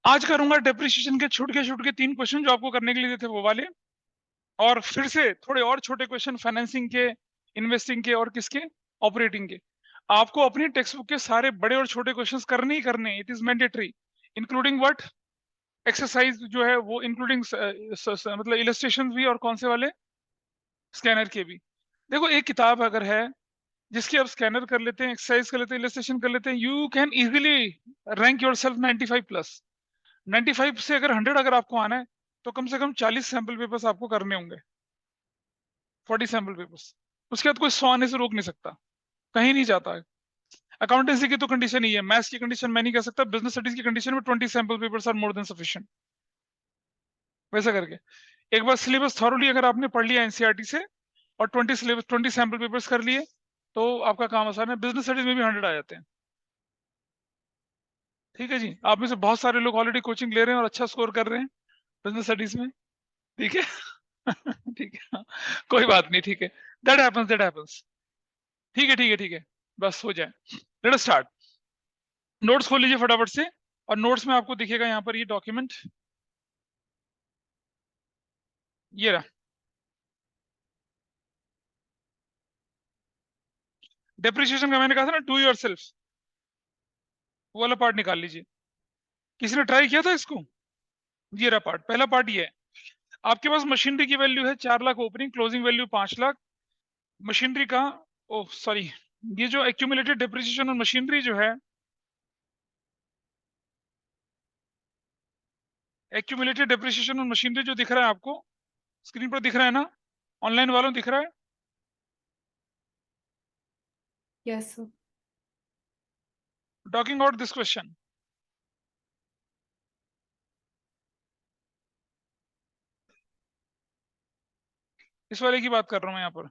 आज करूंगा डेप्रिसिएशन के छुटके 3 क्वेश्चन जो आपको करने के लिए थे वो वाले, और फिर से थोड़े और छोटे क्वेश्चन फाइनेंसिंग के, इन्वेस्टिंग के और किसके, ऑपरेटिंग के। आपको अपनी टेक्स्ट बुक के सारे बड़े और छोटे क्वेश्चंस करने ही करने, it is mandatory, including what, exercise जो है वो, इंक्लूडिंग मतलब इलस्ट्रेशन भी, और कौन से वाले, स्कैनर के भी। देखो एक किताब अगर है जिसकी आप स्कैनर कर लेते हैं, एक्सरसाइज कर लेते हैं, इलस्ट्रेशन कर लेते हैं, you can easily rank your self 95 plus. 95 से अगर 100 अगर आपको आना है तो कम से कम 40 सैंपल पेपर्स आपको करने होंगे, 40 सैंपल पेपर्स। उसके बाद कोई 100 आने से रोक नहीं सकता, कहीं नहीं जाता है। अकाउंटेंसी की तो कंडीशन ही है, मैथ्स की कंडीशन मैं नहीं कह सकता, बिजनेस स्टडीज की कंडीशन में 20 sample papers are more than sufficient. वैसा करके एक बार सिलेबस थॉरोली अगर आपने पढ़ लिया एनसीईआरटी से, और 20 सैंपल पेपर्स कर लिए, तो आपका काम आसान है। बिजनेस स्टडीज में भी 100 आ जाते हैं। ठीक है जी, आप में से बहुत सारे लोग ऑलरेडी कोचिंग ले रहे हैं और अच्छा स्कोर कर रहे हैं बिजनेस स्टडीज में। ठीक है। ठीक है, कोई बात नहीं, ठीक है, दैट हैपेंस, दैट हैपेंस। ठीक है, ठीक है, ठीक है, बस हो जाए। Let us start. नोट्स खोल लीजिए फटाफट से, और नोट्स में आपको दिखेगा यहाँ पर ये डॉक्यूमेंट, ये रहा। डेप्रिसिएशन का मैंने कहा था ना, टू योर सेल्फ, वो वाला पार्ट निकाल लीजिए। किसी ने ट्राई किया था इसको? ये रहा पार्ट, पहला पार्ट ये है। आपके पास मशीनरी की वैल्यू है 4 lakh opening, closing value 5 lakh. Machinery का, ओह सॉरी, ये जो एक्यूमुलेटेड डेप्रिसिएशन और मशीनरी जो है, एक्यूमुलेटेड डेप्रिसिएशन और मशीनरी जो दिख रहा है आपको स्क्रीन पर, दिख रहा है ना, ऑनलाइन वालों दिख रहा है? Yes, sir. Talking about this question, इस वाले की बात कर रहा हूं मैं यहाँ पर।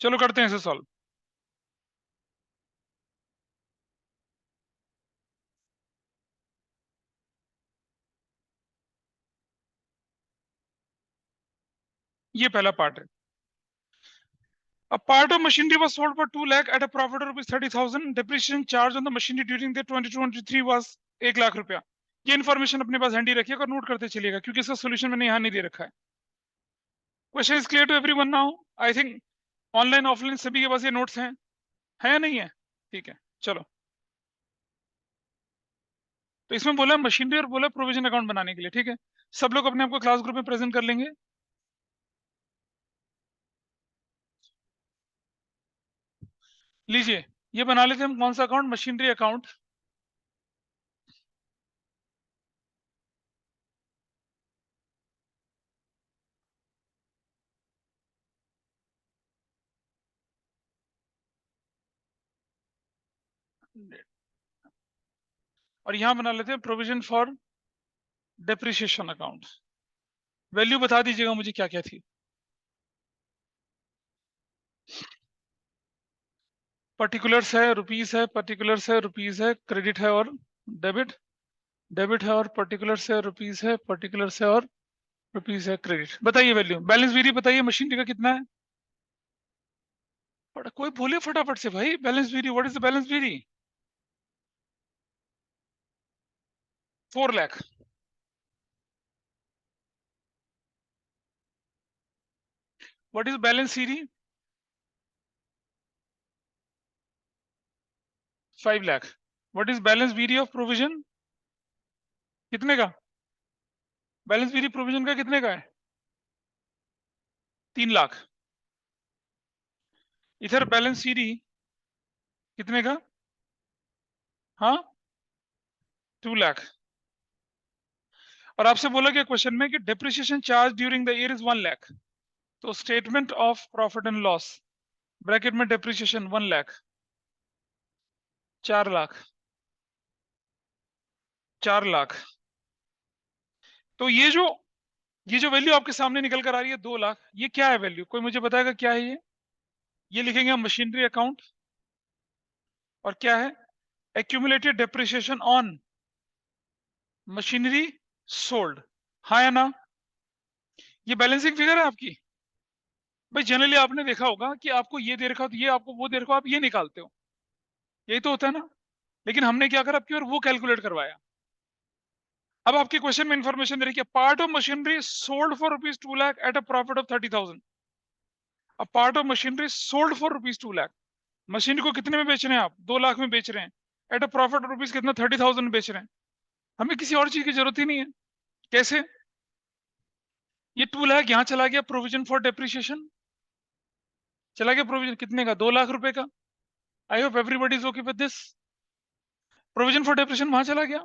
चलो करते हैं इसे सॉल्व। ये पहला पार्ट है। A part of machinery was sold for 2 lakh at a profit of rupees 30,000. Depreciation charge on the machinery during the 22-23 was 1 lakh रुपया। ये इन्फॉर्मेशन अपने पास हैंडी रखिएगा और नोट करते चलिएगा, क्योंकि इसका सोल्यूशन मैंने यहाँ नहीं दे रखा है। Question is clear to everyone now? I think online offline सभी के पास ये नोट्स हैं, है या नहीं है? ठीक है, चलो। तो इसमें बोला मशीनरी और बोला प्रोविजन अकाउंट बनाने के लिए। ठीक है, सब लोग अपने आपको क्लास ग्रुप में प्रेजेंट कर लेंगे। लीजिए, ये बना लेते हैं हम, कौन सा अकाउंट, मशीनरी अकाउंट। और यहां बना लेते हैं provision for depreciation account. Value बता दीजिएगा मुझे क्या क्या थी। पर्टिकुलर्स है, रुपीस है, पर्टिकुलर्स है, रुपीस है, क्रेडिट है और डेबिट, डेबिट है और पर्टिकुलर्स है, रुपीस है, पर्टिकुलर्स है और रुपीस है, क्रेडिट। बताइए वैल्यू, बैलेंस वेरी बताइए, मशीनरी का कितना है? कोई बोले फटाफट से भाई, balance very, what is the balance very? 4 lakh. What is balance सीरी? 5 lakh. What is balance very of provision? कितने का? बैलेंस वेरी प्रोविजन का कितने का है? 3 लाख। इधर बैलेंस सीरी कितने का? हाँ, 2 लाख। और आपसे बोला गया क्वेश्चन में कि depreciation charge during the year is 1 lakh. तो statement of profit and loss, bracket में डेप्रिसिएशन 1 लाख, 4 लाख, 4 लाख। तो ये जो वैल्यू आपके सामने निकल कर आ रही है 2 लाख, ये क्या है वैल्यू? कोई मुझे बताएगा क्या है ये लिखेंगे हम मशीनरी अकाउंट। और क्या है? Accumulated depreciation on machinery sold. हाँ या ना? ये बैलेंसिंग फिगर है आपकी। भाई जनरली आपने देखा होगा कि आपको ये दे रखा हो तो ये, आपको वो दे रखा हो, आप ये निकालते हो। यही तो होता है ना। लेकिन हमने क्या करा, आपकी और वो कैलकुलेट करवाया। अब आपके क्वेश्चन में इंफॉर्मेशन दे रही है, part of machinery sold for ₹2 lakh eight a profit of 30,000। A part of machinery sold for ₹2 lakh, machine को कितने में बेच रहे हैं आप? 2 लाख में बेच रहे हैं, eight a profit of rupees कितना, 30,000 में बेच रहे हैं। हमें किसी और चीज की जरूरत ही नहीं है। कैसे? ये 2 लाख यहाँ चला गया प्रोविजन फॉर डेप्रिसिएशन, चला गया प्रोविजन कितने का, 2 लाख रुपए का। I hope everybody is okay with this. Provision for depreciation वहां चला गया।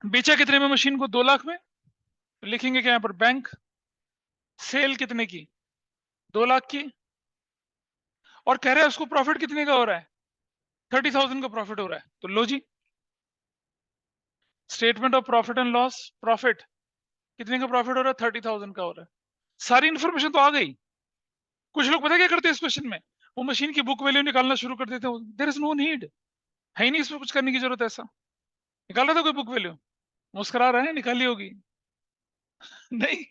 बेचा कितने में मशीन को? 2 लाख में। तो लिखेंगे क्या यहाँ पर, बैंक। सेल कितने की? 2 लाख की। और कह रहे हैं उसको प्रॉफिट कितने का हो रहा है? 30,000 का प्रॉफिट हो रहा है। तो लो जी, statement of profit and loss, profit कितने का प्रॉफिट हो रहा है? 30,000 का हो रहा है। सारी इंफॉर्मेशन तो आ गई। कुछ लोग पता क्या करते हैं इस क्वेश्चन में, वो मशीन की बुक वैल्यू निकालना शुरू कर देते हैं। देयर इज नो नीड, है ही नहीं इसमें कुछ करने की जरूरत। ऐसा निकाला था कोई बुक वैल्यू? मुस्कुरा रहे हैं, निकाली होगी। नहीं,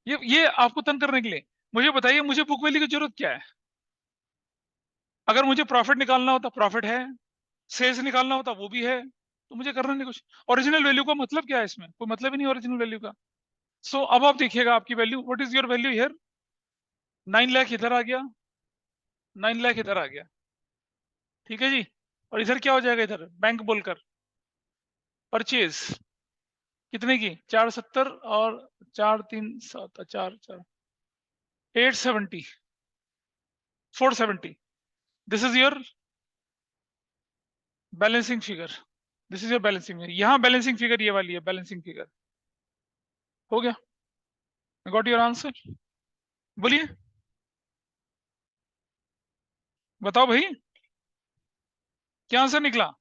ये आपको तंग करने के लिए। मुझे बताइए, मुझे बुक वैल्यू की जरूरत क्या है? अगर मुझे प्रॉफिट निकालना होता, प्रॉफिट है। सेल्स निकालना होता, वो भी है। तो मुझे करना नहीं कुछ। ओरिजिनल वैल्यू का मतलब क्या है? इसमें कोई मतलब ही नहीं ओरिजिनल वैल्यू का। सो अब आप देखिएगा आपकी value, what is your value here? 9 lakh इधर आ गया, 9 लाख इधर आ गया, ठीक है जी। और इधर क्या हो जाएगा? इधर बैंक बोलकर परचेज कितने की? 470 और 437, 870, 470। This is your balancing figure, this is your balancing. यहाँ बैलेंसिंग फिगर ये वाली है, बैलेंसिंग फिगर। हो गया, गॉट योर आंसर। बोलिए, बताओ भाई, क्या आंसर निकला?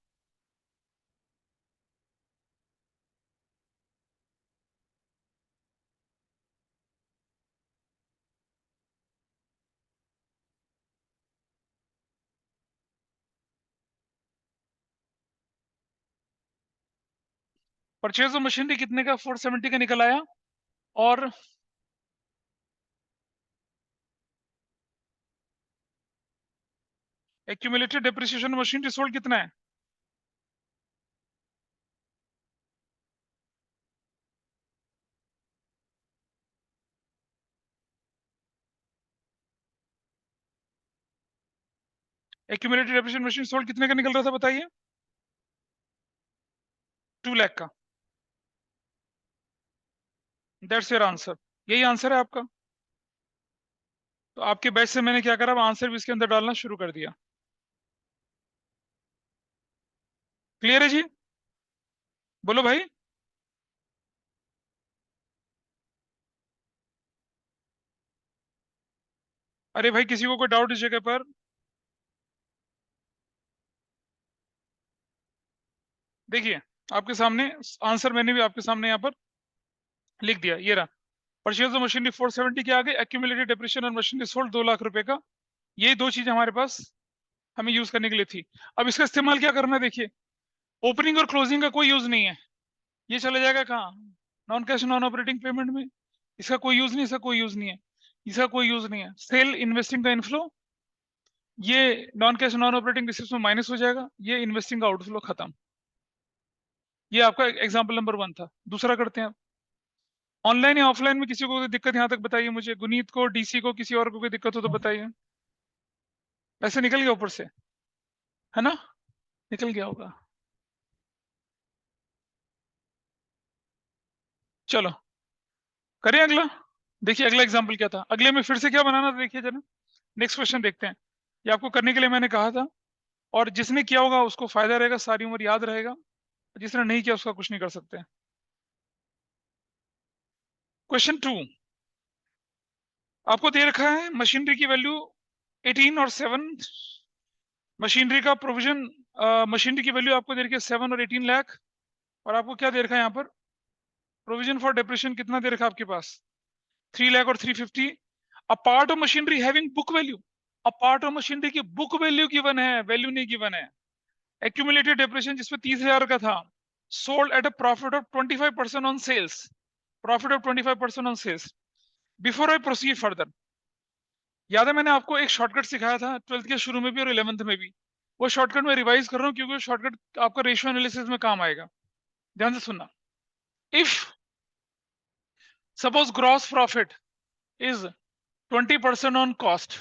परचेज ऑफ मशीनरी कितने का? 470 का निकल आया। और एक्यूमुलेटेड डेप्रिसिएशन मशीनरी सोल्ड कितना है? एक्यूमुलेटेड डेप्रिसिएशन मशीन सोल्ड कितने का निकल रहा था, बताइए? 2 लाख का। दैट्स योर आंसर, यही आंसर है आपका। तो आपके बैच से मैंने क्या करा, आंसर भी इसके अंदर डालना शुरू कर दिया। क्लियर है जी? बोलो भाई। अरे भाई, किसी को कोई डाउट इस जगह पर? देखिए, आपके सामने आंसर मैंने भी आपके सामने यहाँ पर लिख दिया, ये रहा। परचेज ऑफ मशीनरी 470 के आगे एक्यूमुलेटेड डेप्रिसिएशन और मशीनरी सोल्ड 2 लाख रुपए का। ये दो चीजें हमारे पास हमें यूज करने के लिए थी। अब इसका इस्तेमाल क्या करना है, देखिए। ओपनिंग और क्लोजिंग का कोई यूज नहीं है। ये चला जाएगा कहाँ? Non cash non operating payment में। इसका कोई यूज नहीं, इसका कोई यूज नहीं है, इसका कोई यूज नहीं है। सेल इन्वेस्टिंग का इनफ्लो, ये non cash non operating receives में माइनस हो जाएगा। ये इन्वेस्टिंग का आउटफ्लो, खत्म। ये आपका एग्जाम्पल नंबर 1 था। दूसरा करते हैं। ऑनलाइन या ऑफलाइन में किसी को कोई दिक्कत यहाँ तक बताइए मुझे, गुनीत को, डीसी को, किसी और को कोई दिक्कत हो तो बताइए। ऐसे निकल गया ऊपर से, है ना? निकल गया होगा। चलो करें अगला। देखिए अगला एग्जाम्पल क्या था, अगले में फिर से क्या बनाना था, देखिए जरा। नेक्स्ट क्वेश्चन देखते हैं। ये आपको करने के लिए मैंने कहा था, और जिसने किया होगा उसको फायदा रहेगा, सारी उम्र याद रहेगा। जिसने नहीं किया उसका कुछ नहीं कर सकते। क्वेश्चन 2 आपको दे रखा है, मशीनरी की वैल्यू 18 और 7। मशीनरी का प्रोविजन, मशीनरी की वैल्यू आपको दे रखी है 7 और 18 लाख। और आपको क्या दे रखा है यहाँ पर? प्रोविजन फॉर डेप्रिसिएशन कितना दे रखा है आपके पास? 3 लाख और 350। A part of machinery having book value, a part of machinery की बुक वैल्यू गिवन है, वैल्यू नहीं गिवन है। एक्यूमुलेटेड डेप्रिसिएशन जिसमें 30,000 का था, sold at a profit of 25% on sales, profit of 25% on sales. Before I proceed further, याद है मैंने आपको एक शॉर्टकट सिखाया था 12th के शुरू में भी और 11th में भी। वो शॉर्टकट में रिवाइज कर रहा हूँ क्योंकि शॉर्टकट आपका रेशियो एनालिसिस में काम आएगा। ध्यान से सुनना। If suppose gross profit is 20% on cost,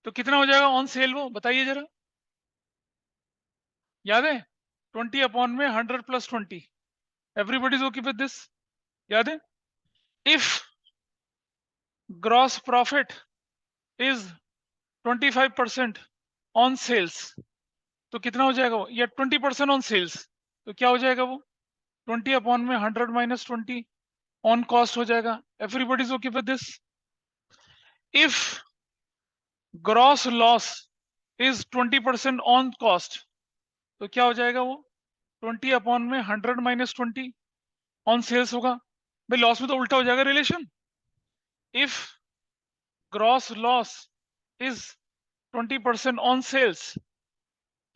तो कितना हो जाएगा ऑन सेल? वो बताइए जरा, याद है? 20 अपॉन में 100 plus 20। Everybody is okay with this? याद है? If gross profit is 25% on sales, तो कितना हो जाएगा वो? या 20% ऑन सेल्स, तो क्या हो जाएगा वो? 20 अपॉन में 100 माइनस 20 ऑन कॉस्ट हो जाएगा। Everybody is okay with this? If gross loss is 20% on cost, तो क्या हो जाएगा वो? 20 अपॉन में 100 माइनस 20 ऑन सेल्स होगा। भाई लॉस में तो उल्टा हो जाएगा relation. If gross loss is 20% on sales,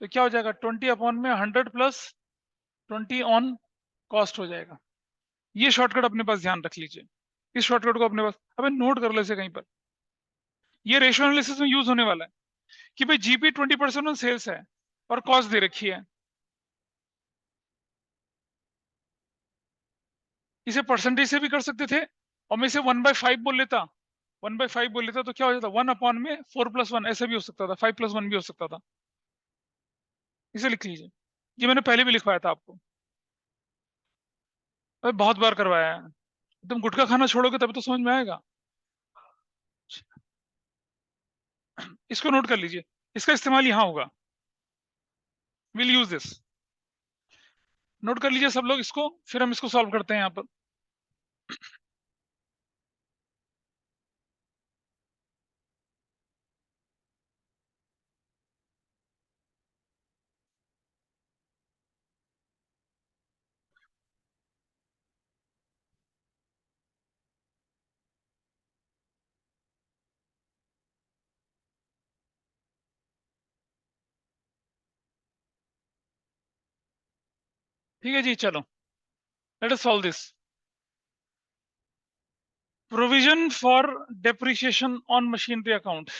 तो क्या हो जाएगा? 20 अपॉन में 100 प्लस 20 ऑन कॉस्ट हो जाएगा। ये शॉर्टकट अपने पास ध्यान रख लीजिए। इस शॉर्टकट को अपने पास अबे नोट कर लो इसे कहीं पर। ये रेशियो एनालिसिस में यूज होने वाला है कि भाई जीपी 20% ऑन सेल्स है और कॉस्ट दे रखी है। इसे परसेंटेज से भी कर सकते थे और मैं इसे 1/5 बोल लेता। 1/5 बोल लेता तो क्या हो जाता? 1 अपॉन में 4+1 ऐसा भी हो सकता था, 5+1 भी हो सकता था। इसे लिख लीजिए। ये मैंने पहले भी लिखवाया था आपको, अरे बहुत बार करवाया है। तुम गुटखा खाना छोड़ोगे तभी तो समझ में आएगा। इसको नोट कर लीजिए, इसका इस्तेमाल यहां होगा। Will use this. नोट कर लीजिए सब लोग इसको, फिर हम इसको सॉल्व करते हैं यहाँ पर। ठीक है जी, चलो let us solve this. Provision for depreciation on machinery account.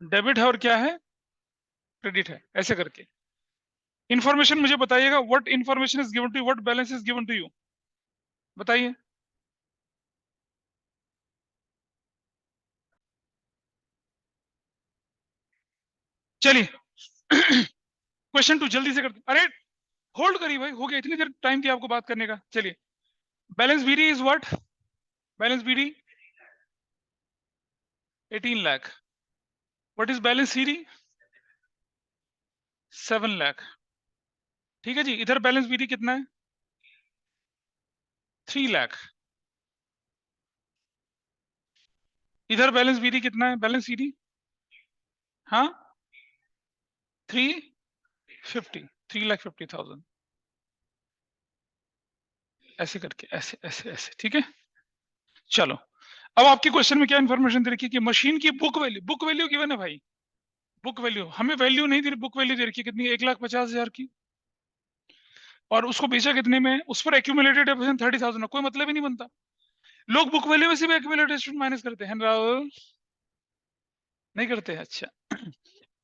Debit है और क्या है? क्रेडिट है। ऐसे करके इंफॉर्मेशन मुझे बताइएगा। What information is given to you, what balance is given to you, बताइए। चलिए क्वेश्चन 2 जल्दी से करते। अरे होल्ड करिए भाई, हो गया, इतनी देर टाइम दिया आपको बात करने का। चलिए, balance BD is what? Balance BD 18 lakh. What is balance CD? 7 lakh. ठीक है जी, इधर बैलेंस बीडी कितना है? 3 लाख। इधर बैलेंस बीडी कितना है? बैलेंस सीडी, हाँ 350, 3,50,000। ऐसे करके, ऐसे ऐसे ऐसे, ठीक है। चलो, अब आपके क्वेश्चन में क्या इन्फॉर्मेशन दे रखी है कि मशीन की बुक वैल्यू गिवन है भाई। बुक वैल्यू हमें वैल्यू नहीं दे रही, बुक वैल्यू दे रखी है कितनी? 1,50,000 की। और उसको बेचा कितने में? उस पर एक्यूमुलेटेड डेप्रिसिएशन 30,000। कोई मतलब ही नहीं बनता। लोग बुक वैल्यू में से भी एक्यूमुलेटेड माइनस करते हैं राहुल, नहीं करते? अच्छा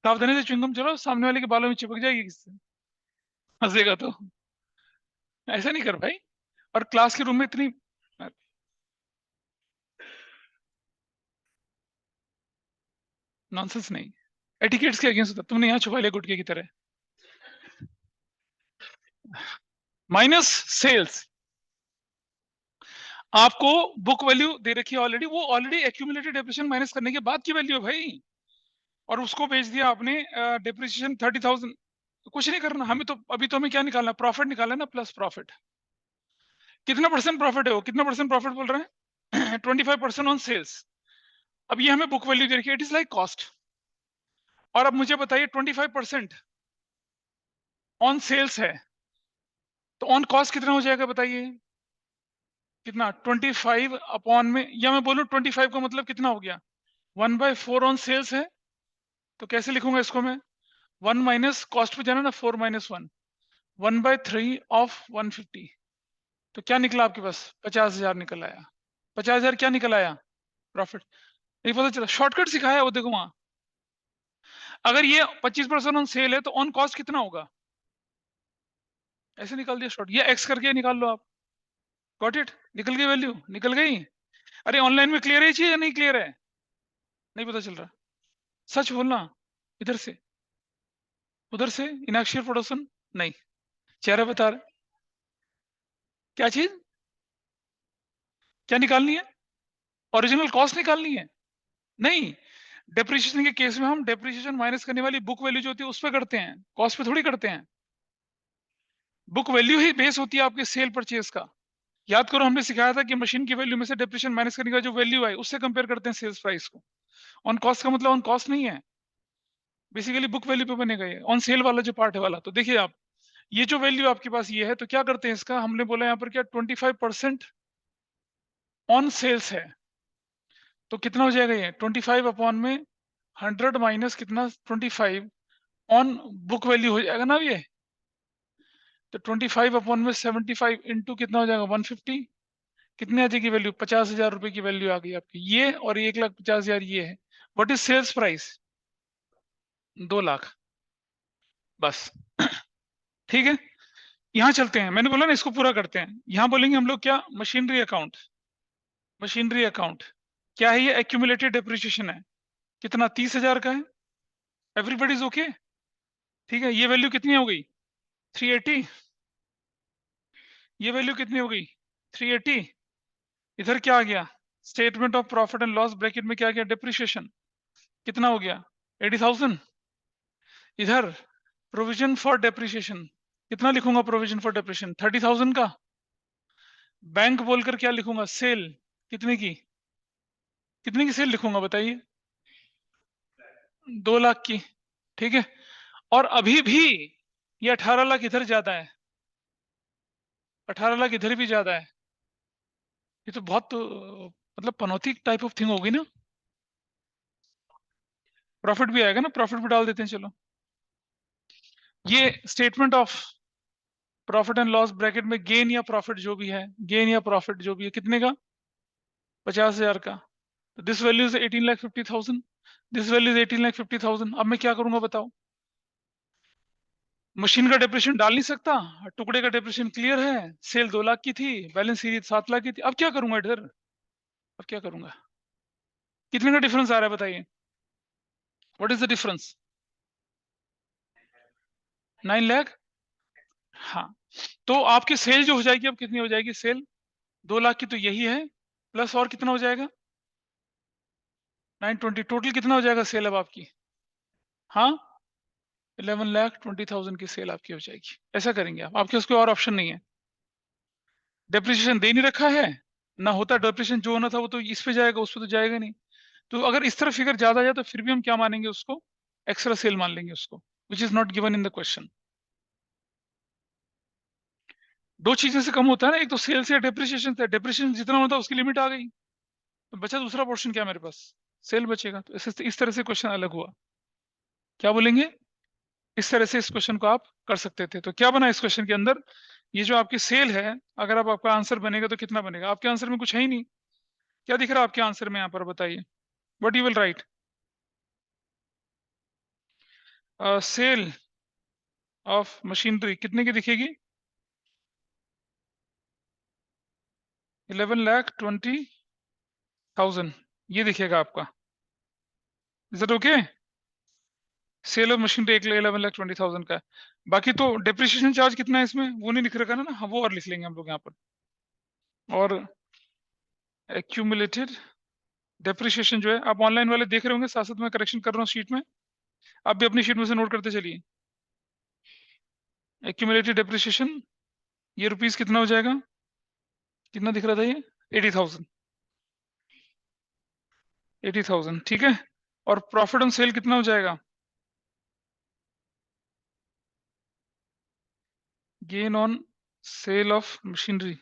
सावधानी से च्युइंगम चलो, सामने वाले के बालों में चिपक जाएगी किससे, हंसेगा तो। ऐसा नहीं कर भाई। और क्लास के रूम में इतनी नॉनसेंस नहीं। एटिकेट्स के अगेंस्ट होता। तुमने यहाँ छुपा लिया गुटके की तरह। माइनस सेल्स, आपको बुक वैल्यू दे रखी है ऑलरेडी, वो ऑलरेडी एक्यूमुलेटेड डेप्रिसिएशन माइनस करने के बाद की वैल्यू है भाई। और उसको बेच दिया आपने डेप्रिसिएशन 30,000। कुछ नहीं करना हमें तो, अभी तो हमें क्या निकालना? प्रॉफिट निकालना है ना, प्लस प्रॉफिट। कितना परसेंट प्रॉफिट है वो? कितना परसेंट प्रॉफिट बोल रहे हैं? 25% ऑन सेल्स। अब ये हमें बुक वैल्यू दे रखी है, इट इज लाइक कॉस्ट। और अब मुझे बताइए 25% ऑन सेल्स है, तो ऑन कॉस्ट कितना हो जाएगा बताइए? कितना? 25 अपॉन में, या मैं बोलूं 25 का मतलब कितना हो गया? 1/4 ऑन सेल्स है। तो कैसे लिखूंगा इसको मैं? 1 माइनस कॉस्ट पे जाना ना, 4 - 1, 1/3 ऑफ 150। तो क्या निकला आपके पास? 50,000 निकल आया। 50,000 क्या निकल आया? प्रॉफिट। नहीं पता चला, शॉर्टकट सिखाया वो, देखो वहां। अगर ये 25% ऑन सेल है तो ऑन कॉस्ट कितना होगा? ऐसे निकाल दिया शॉर्ट, ये एक्स करके निकाल लो आप। Got it? निकल गई वैल्यू, निकल गई। अरे ऑनलाइन में क्लियर है ये चीज या नहीं क्लियर है? नहीं पता चल रहा? सच बोलना। इधर से, उधर से, इनाक्षर पड़ोसन। नहीं, चेहरा बता रहे। क्या चीज? क्या निकालनी है? ओरिजिनल कॉस्ट निकालनी है? नहीं, डेप्रिसिएशन के केस में हम डेप्रिसिएशन माइनस करने वाली बुक वैल्यू जो होती है उस पर करते हैं, कॉस्ट पे थोड़ी करते हैं। बुक वैल्यू ही बेस होती है आपके सेल परचेज का। याद करो, हमने सिखाया था कि मशीन की वैल्यू में से डेप्रिसिएशन माइनस करने का जो वैल्यू है उससे कंपेयर करते हैं सेल्स प्राइस को। ऑन कॉस्ट का मतलब ऑन कॉस्ट नहीं है, बेसिकली बुक वैल्यू पे बनेगा ये, ऑन सेल वाला जो पार्ट है वाला। तो देखिए आप, ये जो वैल्यू आपके पास ये है, तो क्या करते हैं इसका, हमने बोला यहाँ पर क्या 25% ऑन सेल्स है। तो कितना हो जाएगा ये 25 अपॉन में 100 माइनस कितना 25 ऑन बुक वैल्यू हो जाएगा ना ये। तो 25 अपॉन में 75 इंटू कितना हो जाएगा 150। कितनी आ जाएगी वैल्यू? 50,000 रुपए की वैल्यू आ गई आपकी ये, और 1,50,000 ये है। What is sales price? 2 lakh. बस। ठीक है, यहाँ चलते हैं, मैंने बोला ना इसको पूरा करते हैं। यहाँ बोलेंगे हम लोग क्या, मशीनरी अकाउंट। मशीनरी अकाउंट क्या है? ये एक्यूमुलेटेड डेप्रिसिएशन है। कितना? 30,000 का है। Everybody is okay? ठीक है, ये वैल्यू कितनी हो गई? 380। ये वैल्यू कितनी हो गई? 380। इधर क्या आ गया? Statement of profit and loss bracket में क्या आ गया? डेप्रिसिएशन। कितना हो गया? 80,000। इधर प्रोविजन फॉर डेप्रिसिएशन कितना लिखूंगा? प्रोविजन फॉर डेप्रिसिएशन 30,000 का। बैंक बोलकर क्या लिखूंगा? सेल। कितने की? कितने की सेल लिखूंगा बताइए? 2 लाख की। ठीक है, और अभी भी ये 18 लाख इधर ज्यादा है, 18 लाख इधर भी ज्यादा है। ये तो बहुत मतलब पनौती टाइप ऑफ थिंग होगी ना। प्रॉफिट भी आएगा ना, प्रॉफिट भी डाल देते हैं चलो। ये statement of profit and loss bracket में गेन या प्रॉफिट जो भी है, गेन या प्रॉफिट जो भी है, कितने का? 50,000 का। तो this value is 18,50,000, this value is 18,50,000। अब मैं क्या करूंगा बताओ? मशीन का डेप्रिसिएशन डाल नहीं सकता, टुकड़े का डेप्रिसिएशन क्लियर है। सेल 2 लाख की थी, बैलेंस सीरीज 7 लाख की थी। अब क्या करूंगा इधर? अब क्या करूंगा? कितने का डिफरेंस आ रहा है बताइए? What is the difference? 9 lakh. हाँ, तो आपकी सेल जो हो जाएगी अब कितनी हो जाएगी? सेल 2 लाख की तो यही है, प्लस और कितना हो जाएगा? 920। टोटल कितना हो जाएगा सेल अब आपकी? हाँ, 11,20,000 की सेल आपकी हो जाएगी। ऐसा करेंगे आप, आपके उसके और ऑप्शन नहीं है। डेप्रिसिएशन दे नहीं रखा है ना, होता डेप्रिसिएशन जो होना था वो तो इस पे जाएगा, उस पे तो जाएगा नहीं। तो अगर इस तरह फिगर ज्यादा जाए तो फिर भी हम क्या मानेंगे उसको? एक्स्ट्रा सेल मान लेंगे उसको, which is not given in the question. दो चीजें से कम होता है ना, एक तो सेल्स या डेप्रिसिएशन से। डेप्रिसिएशन जितना होता है उसकी लिमिट आ गई, तो बचा दूसरा पोर्शन क्या मेरे पास? सेल बचेगा। तो इस तरह से क्वेश्चन अलग हुआ। क्या बोलेंगे? इस तरह से इस क्वेश्चन को आप कर सकते थे। तो क्या बना इस क्वेश्चन के अंदर? ये जो आपकी सेल है, अगर आप आपका आंसर बनेगा तो कितना बनेगा? आपके आंसर में कुछ है ही नहीं। क्या दिख रहा है आपके आंसर में यहाँ पर बताइए? What you will write? Sale of machinery कितने की दिखेगी? 11,20,000 ये दिखेगा आपका। Is it okay? Sale of machine 11,20,000 का है। बाकी तो डेप्रिसिएशन चार्ज कितना है इसमें वो नहीं लिख रखा ना, हाँ वो और लिख लेंगे हम लोग यहाँ पर। और एक्यूमुलेटेड डेप्रिसिएशन जो है, आप ऑनलाइन वाले देख रहे होंगे, साथ साथ मैं करेक्शन कर रहा हूँ शीट में। आप भी अपनी शीट में से नोट करते चलिए। एक्यूमुलेटेड डेप्रिसिएशन ये रुपीस कितना हो जाएगा? कितना दिख रहा था ये? 80,000। 80,000 ठीक है। और प्रॉफिट ऑन सेल कितना हो जाएगा? Gain on sale of machinery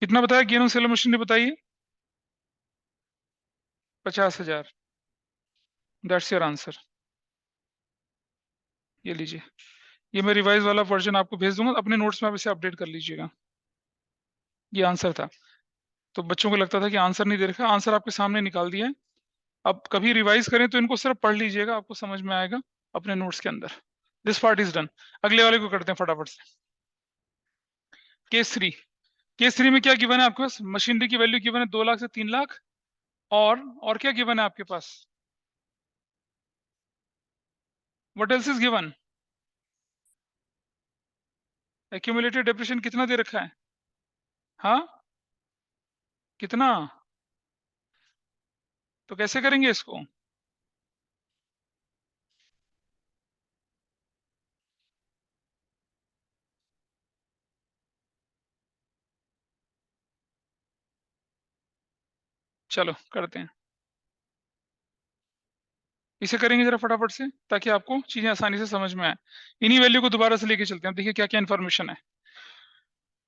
कितना बताया? Gain on sale of machinery बताइए। 50,000। That's your answer. ये लीजिए, ये मैं रिवाइज वाला वर्जन आपको भेज दूंगा, अपने नोट्स में आप इसे अपडेट कर लीजिएगा। ये आंसर था। तो बच्चों को लगता था कि आंसर नहीं दे रखा, आंसर आपके सामने निकाल दिया है। अब कभी रिवाइज करें तो इनको सिर्फ पढ़ लीजिएगा, आपको समझ में आएगा अपने नोट्स के अंदर। This part is done. अगले वाले को करते हैं फटाफट से। Case three. केस थ्री में क्या गिवन है आपके पास? मशीनरी की वैल्यू गिवन है 2 लाख से 3 लाख। और क्या गिवन है आपके पास? What else is given? Accumulated depreciation कितना दे रखा है? हाँ, कितना? तो कैसे करेंगे इसको? चलो करते हैं, इसे करेंगे जरा फटाफट से ताकि आपको चीजें आसानी से समझ में आए। इन्हीं वैल्यू को दोबारा से लेके चलते हैं, देखिए क्या क्या इन्फॉर्मेशन है।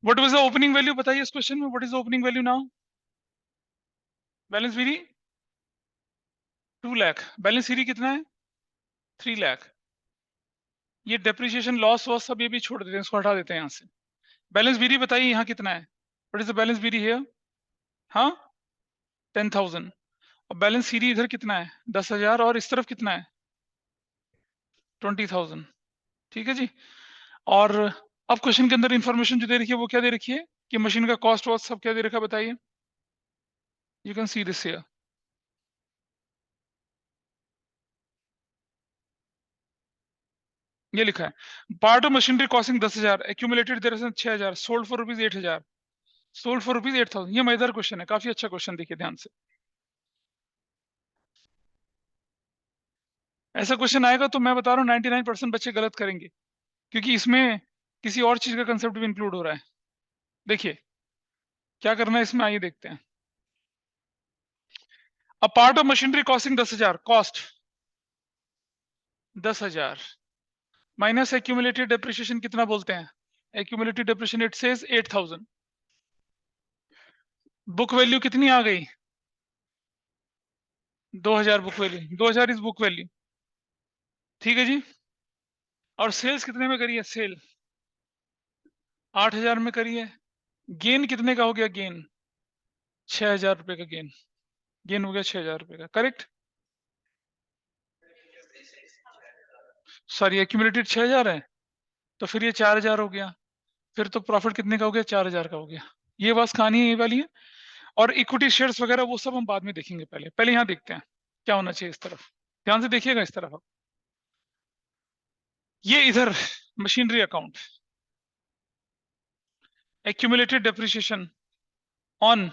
What was the opening value? बताइए इस क्वेश्चन में, what is the opening value now? Balance वेरी 2 लाख। बैलेंस सीरी कितना है? 3 लाख। ये डेप्रिसिएशन लॉस वॉस सब ये भी छोड़ देते हैं, इसको हटा देते हैं यहाँ से। बैलेंस बीरी बताइए यहाँ कितना है? व्हाट इज द बैलेंस बीरी हियर? हाँ, 10,000। और बैलेंस सीरी इधर कितना है? 10,000। और इस तरफ कितना है? 20,000। ठीक है जी। और अब क्वेश्चन के अंदर इंफॉर्मेशन जो दे रखी है वो क्या दे रखी है कि मशीन का कॉस्ट वॉस्ट सब क्या दे रखा है बताइए। You can see this here. ये लिखा है part of machinery costing 10,000, accumulated there 6,000, sold for rupees 8,000, sold for rupees 8,000। ये मजेदार क्वेश्चन है, काफी अच्छा क्वेश्चन, देखिए ध्यान से। ऐसा क्वेश्चन आएगा तो मैं बता रहा हूँ 99% बच्चे गलत करेंगे, क्योंकि इसमें किसी और चीज का कंसेप्ट भी इंक्लूड हो रहा है। देखिए क्या करना है इसमें, आइए देखते हैं। अ part of machinery costing 10,000, cost 10,000 minus accumulated depreciation कितना बोलते हैं? Accumulated depreciation it says 8,000। Book value कितनी आ गई? 2,000 book value, 2,000 is book value. ठीक है जी। और सेल्स कितने में करी है? सेल 8,000 में करी है। गेन कितने का हो गया? गेन 6,000 रुपए का गेन। गेन हो गया 6,000 रुपए का, करेक्ट। सॉरी, एक्यूमुलेटेड 6,000 है, तो फिर ये 4,000 हो गया। फिर तो प्रॉफिट कितने का हो गया? 4,000 का हो गया। ये बस कहानी है, ये वाली है। और इक्विटी शेयर्स वगैरह वो सब हम बाद में देखेंगे, पहले पहले यहाँ देखते हैं क्या होना चाहिए। इस तरफ ध्यान से देखिएगा, इस तरफ। ये इधर machinery account, accumulated depreciation on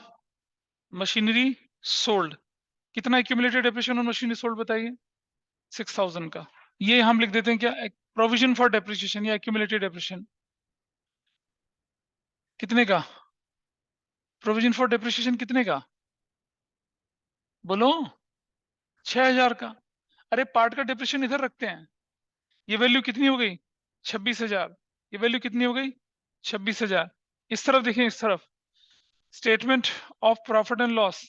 machinery sold. कितना accumulated depreciation on machinery sold बताइए? 6,000 का। ये हम लिख देते हैं क्या? प्रोविजन फॉर डेप्रिसिएशन या एक्यूमुलेटेड डेप्रिसिएशन कितने का? प्रोविजन फॉर डेप्रिसिएशन कितने का? बोलो। 6,000 का। अरे पार्ट का डेप्रिसिएशन इधर रखते हैं। ये वैल्यू कितनी हो गई? 26,000। ये वैल्यू कितनी हो गई? 26,000। इस तरफ देखें, इस तरफ statement of profit and loss,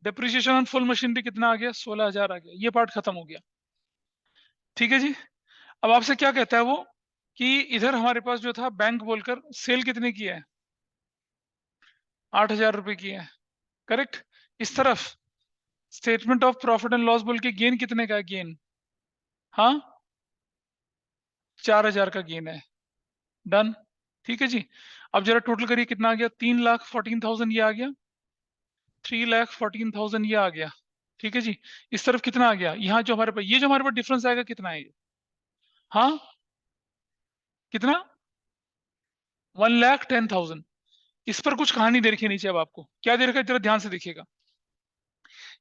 depreciation on full machinery कितना आ गया? 16,000 आ गया। ये पार्ट खत्म हो गया। ठीक है जी। अब आपसे क्या कहता है वो कि इधर हमारे पास जो था बैंक बोलकर सेल कितने की है? 8,000 रुपए की है, करेक्ट। इस तरफ statement of profit and loss बोल के गेन कितने का है? गेन, हाँ, 4,000 का गेन है। डन। ठीक है जी। अब जरा टोटल करिए कितना आ गया? 3,14,000 ये आ गया, 3,14,000 ये आ गया। ठीक है जी। इस तरफ कितना आ गया? यहाँ जो हमारे पास, ये जो हमारे पास डिफरेंस आएगा कितना है ये? हाँ, कितना? 1,10,000। इस पर कुछ कहानी दे रखी है नीचे। अब आपको क्या दे रखा है, जरा ध्यान से देखिएगा।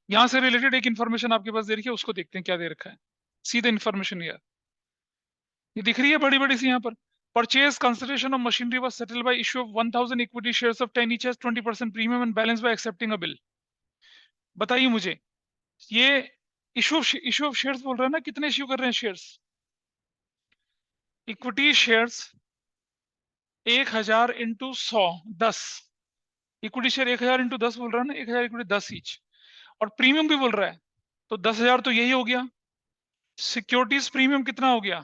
यहाँ से रिलेटेड एक इन्फॉर्मेशन आपके पास दे रखी है, उसको देखते हैं क्या दे रखा है। सीधा इन्फॉर्मेशन ये दिख रही है बड़ी बड़ी सी यहाँ पर। Purchase consideration of machinery was settled by issue of 1,000 equity shares of 10 each as 20% premium and balance by accepting a bill. बताइए मुझे, ये इशू ऑफ शेयर्स बोल रहे हैं ना, कितने इश्यू कर रहे हैं shares? Equity shares 1,000 into 100, 10। Equity share 1,000 into 10 बोल रहा है ना, 1,000 इक्विटी 10 ईच। और प्रीमियम भी बोल रहा है, तो 10,000 तो यही हो गया। सिक्योरिटीज प्रीमियम कितना हो गया?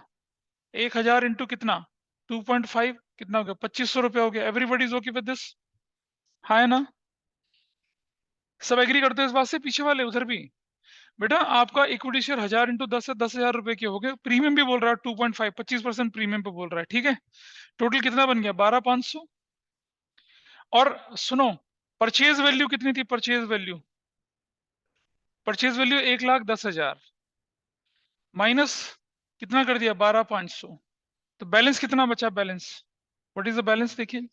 1000 इंटू कितना 2.5 कितना हो गया 2500 रुपया हो गया। Everybody is okay with this? हाँ है ना? सब एग्री करते हैं इस बात से? पीछे वाले उधर भी? बेटा आपका इक्विटी शेयर 1000 इंटू 10 से 10,000 रुपए के हो गए। प्रीमियम भी बोल रहा है 2.5 25% प्रीमियम पे बोल रहा है। ठीक है, टोटल कितना बन गया 12,500। और सुनो, परचेज वैल्यू कितनी थी? परचेज वैल्यू 1,10,000 माइनस कितना कर दिया 12,500, तो बैलेंस कितना बचा? Balance what is the balance? देखिए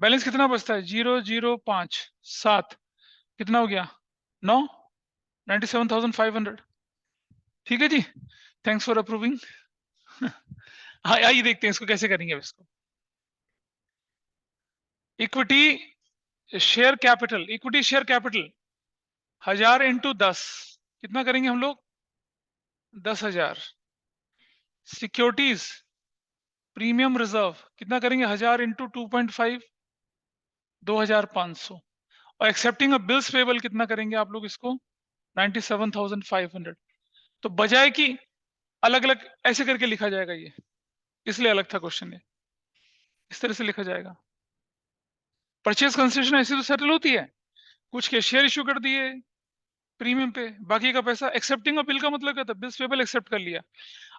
बैलेंस कितना बचता है 0,057 कितना हो गया 9 97,500। ठीक है जी, थैंक्स फॉर अप्रूविंग। हाँ आइए देखते हैं इसको कैसे करेंगे। अब इसको इक्विटी शेयर कैपिटल 1000 इंटू 10 कितना करेंगे हम लोग 10,000। सिक्योरिटीज प्रीमियम रिजर्व कितना करेंगे 1000 इंटू 2.5 2,500। और एक्सेप्टिंग अ बिल्स पेबल कितना करेंगे आप लोग इसको 97,500। तो बजाय कि अलग अलग ऐसे करके लिखा जाएगा ये, इसलिए अलग था क्वेश्चन ये, इस तरह से लिखा जाएगा। परचेज कंसेशन ऐसी तो सेटल होती है, कुछ के शेयर इश्यू कर दिए प्रीमियम पे, बाकी का पैसा एक्सेप्टिंग बिल का मतलब क्या था बिल्स पेबल एक्सेप्ट कर लिया।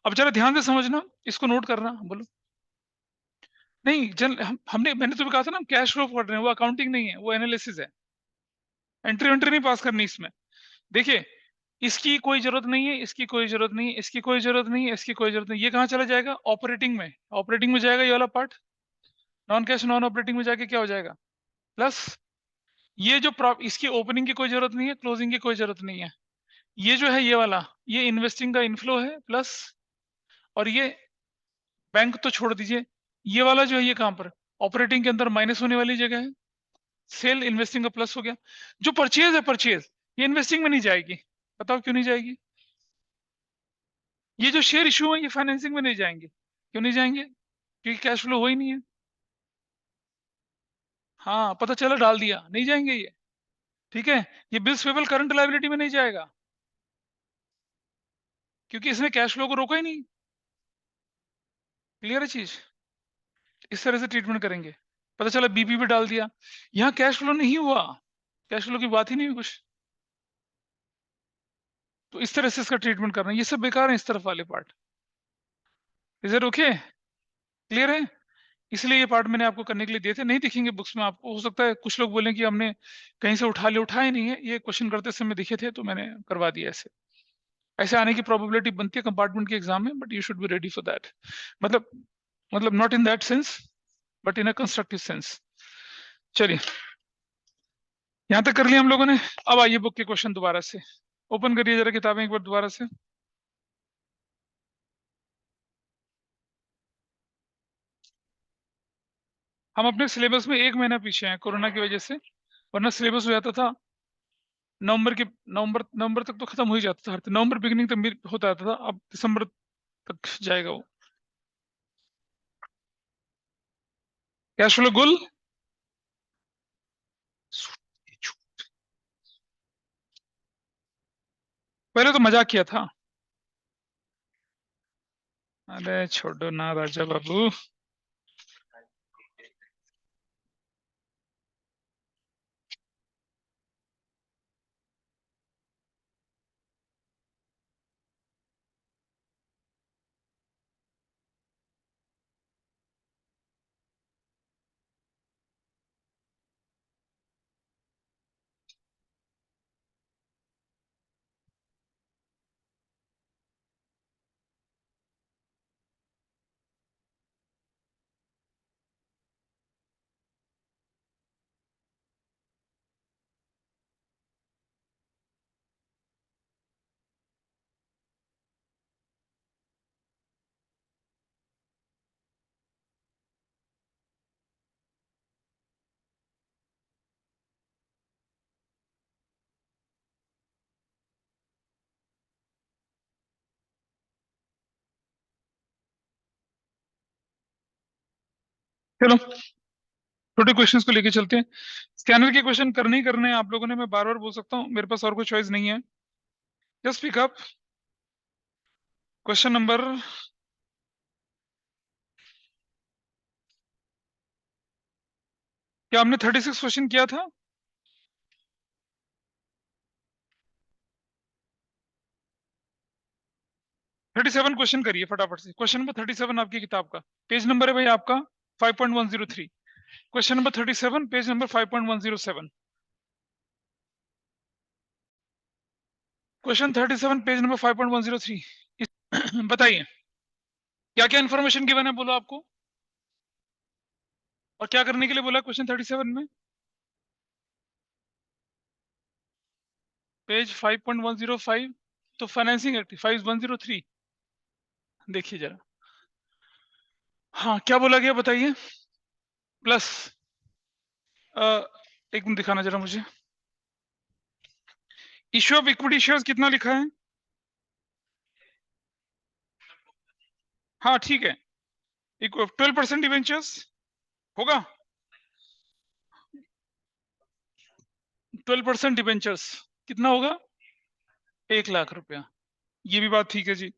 अब जरा ध्यान से समझना, इसको नोट करना। बोलो नहीं हमने मैंने तुम्हें कहा था ना हम कैश फ्लो पढ़ रहे हैं, वो अकाउंटिंग नहीं है, वो एनालिसिस है। एंट्री वेंट्री नहीं पास करनी इसमें। देखिए इसकी कोई जरूरत नहीं है, इसकी कोई जरूरत नहीं है, इसकी कोई जरूरत नहीं है, इसकी कोई जरूरत नहीं। ये कहाँ चला जाएगा ऑपरेटिंग में, ऑपरेटिंग में जाएगा ये वाला part. Non cash non operating में जाके क्या हो जाएगा प्लस। ये जो इसकी ओपनिंग की कोई जरूरत नहीं है, क्लोजिंग की कोई जरूरत नहीं है। ये जो है ये वाला, ये इन्वेस्टिंग का इनफ्लो है प्लस। और ये बैंक तो छोड़ दीजिए, ये वाला जो है ये कहां पर ऑपरेटिंग के अंदर माइनस होने वाली जगह है। सेल इन्वेस्टिंग का प्लस हो गया। जो परचेज है परचेज ये इन्वेस्टिंग में नहीं जाएगी। बताओ क्यों नहीं जाएगी? ये जो शेयर इशू है ये फाइनेंसिंग में नहीं जाएंगे। क्यों नहीं जाएंगे? क्योंकि कैश फ्लो हो ही नहीं है। हाँ पता चला डाल दिया, नहीं जाएंगे ये। ठीक है, ये बिल्स पेबल करंट लायबिलिटी में नहीं जाएगा क्योंकि इसने कैश फ्लो को रोका ही नहीं। क्लियर है चीज? इस तरह से ट्रीटमेंट करेंगे। पता चला बीपी पे डाल दिया, यहाँ कैश फ्लो नहीं हुआ, कैश फ्लो की बात ही नहीं हुई कुछ। तो इस तरह से इसका ट्रीटमेंट करना, ये सब बेकार है इस तरफ वाले part. Is it okay? Clear है? इसलिए ये पार्ट मैंने आपको करने के लिए दिए थे, नहीं दिखेंगे बुक्स में आपको। हो सकता है कुछ लोग बोलें कि हमने कहीं से उठाए नहीं है, ये क्वेश्चन करते समय दिखे थे तो मैंने करवा दिया। ऐसे ऐसे आने की प्रोबेबिलिटी बनती है कंपार्टमेंट के एग्जाम में, but you should be ready for that. मतलब not in that sense but in a constructive sense. चलिए यहां तक कर लिया हम लोगों ने। अब आइए बुक के क्वेश्चन दोबारा से ओपन करिए जरा किताबें एक बार दोबारा से। हम अपने सिलेबस में 1 महीना पीछे हैं कोरोना की वजह से, वरना सिलेबस हो जाता था नवंबर तक तो खत्म हो ही जाता था। हर नवंबर बिगिनिंग तक होता था, अब दिसंबर तक जाएगा वो। कैश फ्लो गुल पहले तो मजाक किया था। अरे छोड़ो ना राजा बाबू। चलो छोटे क्वेश्चंस को लेके चलते हैं। स्कैनर के क्वेश्चन करने ही करने हैं आप लोगों ने, मैं बार बार बोल सकता हूँ, मेरे पास और कोई चॉइस नहीं है। Just pick up question number क्या हमने 36 क्वेश्चन किया था? 37 क्वेश्चन करिए फटाफट से। क्वेश्चन नंबर 37 आपकी किताब का पेज नंबर है भाई आपका 5.103। Question number 37 page number 5.107। Question 37 page number 5.103। बताइए क्या क्या इन्फॉर्मेशन गिवन है, बोलो आपको, और क्या करने के लिए बोला क्वेश्चन 37 में। पेज 5.105 तो फाइनेंसिंग एक्टिव 5103। देखिए जरा, हाँ क्या बोला गया बताइए। प्लस एक मिनट दिखाना जरा मुझे। इश्यू ऑफ इक्विटी शेयर्स कितना लिखा है? हाँ ठीक है, 12% डिवेंचर्स होगा। 12% डिवेंचर्स कितना होगा? 1 लाख रुपया। ये भी बात ठीक है जी।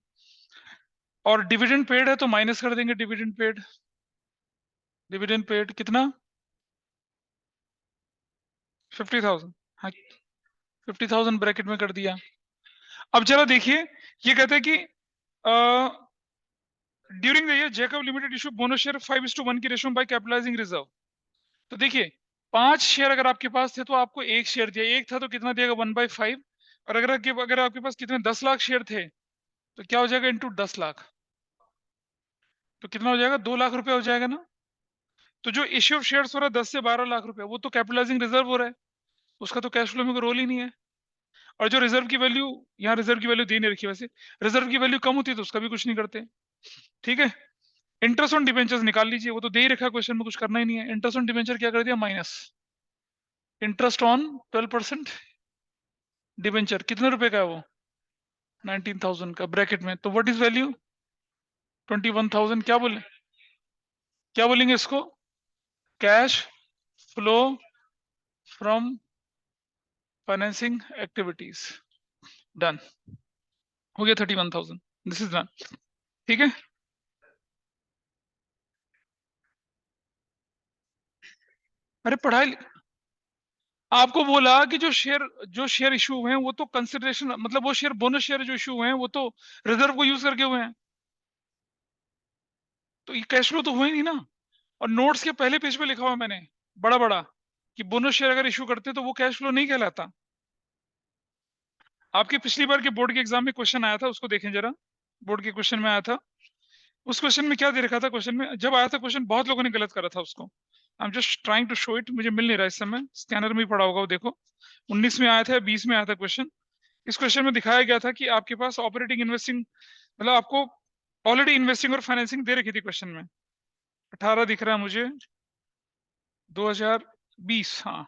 और डिविडेंड पेड है तो माइनस कर देंगे डिविडेंड पेड। डिविडेंड पेड कितना? 50,000। हाँ 50,000 ब्रैकेट में कर दिया। अब जरा देखिए, ये कहते हैं कि during the year Jacob limited issue bonus share 5:1 की रेशो बाय कैपिटलाइजिंग रिजर्व। तो देखिए 5 शेयर अगर आपके पास थे तो आपको एक शेयर दिया, एक था तो कितना दिएगा 1/5। और अगर आपके पास कितने 10 लाख शेयर थे तो क्या हो जाएगा इंटू 10 लाख, तो कितना हो जाएगा 2 लाख रुपया हो जाएगा ना। तो जो इश्यू ऑफ शेयर्स हो रहा है 10 से 12 लाख रुपया, वो तो कैपिटलाइजिंग रिजर्व हो रहा है, उसका तो कैश फ्लो में कोई रोल ही नहीं है। और जो रिजर्व की वैल्यू, यहाँ रिजर्व की वैल्यू दे नहीं रखी, वैसे रिजर्व की वैल्यू कम होती है तो उसका भी कुछ नहीं करते। ठीक है, इंटरेस्ट ऑन डिबेंचर्स निकाल लीजिए, वो तो दे ही रखा है क्वेश्चन में, कुछ करना ही नहीं है। इंटरेस्ट ऑन डिबेंचर क्या कर दिया माइनस इंटरेस्ट ऑन 12% डिबेंचर, कितने रुपए का है वो? 19,000 का ब्रैकेट में, तो व्हाट इज वैल्यू? 21,000। क्या बोलेंगे इसको? Cash flow from financing activities. Done, हो गया 31,000। This is done. ठीक है, अरे पढ़ाई आपको बोला कि जो शेयर इशू हुए हैं वो तो कंसिडरेशन, मतलब वो शेयर बोनस शेयर जो इशू हुए हैं वो तो रिजर्व को यूज करके हुए हैं, तो ये कैश फ्लो तो हुआ ही नहीं ना। और नोट्स के पहले पेज पे लिखा हुआ है मैंने बड़ा बड़ा कि बोनस शेयर अगर इशू करते तो वो कैश फ्लो नहीं कहलाता। आपके पिछली बार के बोर्ड के एग्जाम में क्वेश्चन आया था, उसको देखें जरा। बोर्ड के क्वेश्चन में आया था, उस क्वेश्चन में क्या दे रखा था? क्वेश्चन में जब आया था क्वेश्चन बहुत लोगों ने गलत करा था उसको। I am just trying to show it, मुझे मिल नहीं रहा इस समय, स्कैनर में ही पड़ा होगा वो देखो। 19 में आया था, 20 में आया था क्वेश्चन। इस क्वेश्चन में दिखाया गया था कि आपके पास ऑपरेटिंग इन्वेस्टिंग, मतलब आपको ऑलरेडी इन्वेस्टिंग और फाइनेंसिंग दे रखी थी क्वेश्चन में। 18 दिख रहा है मुझे, 2020। हाँ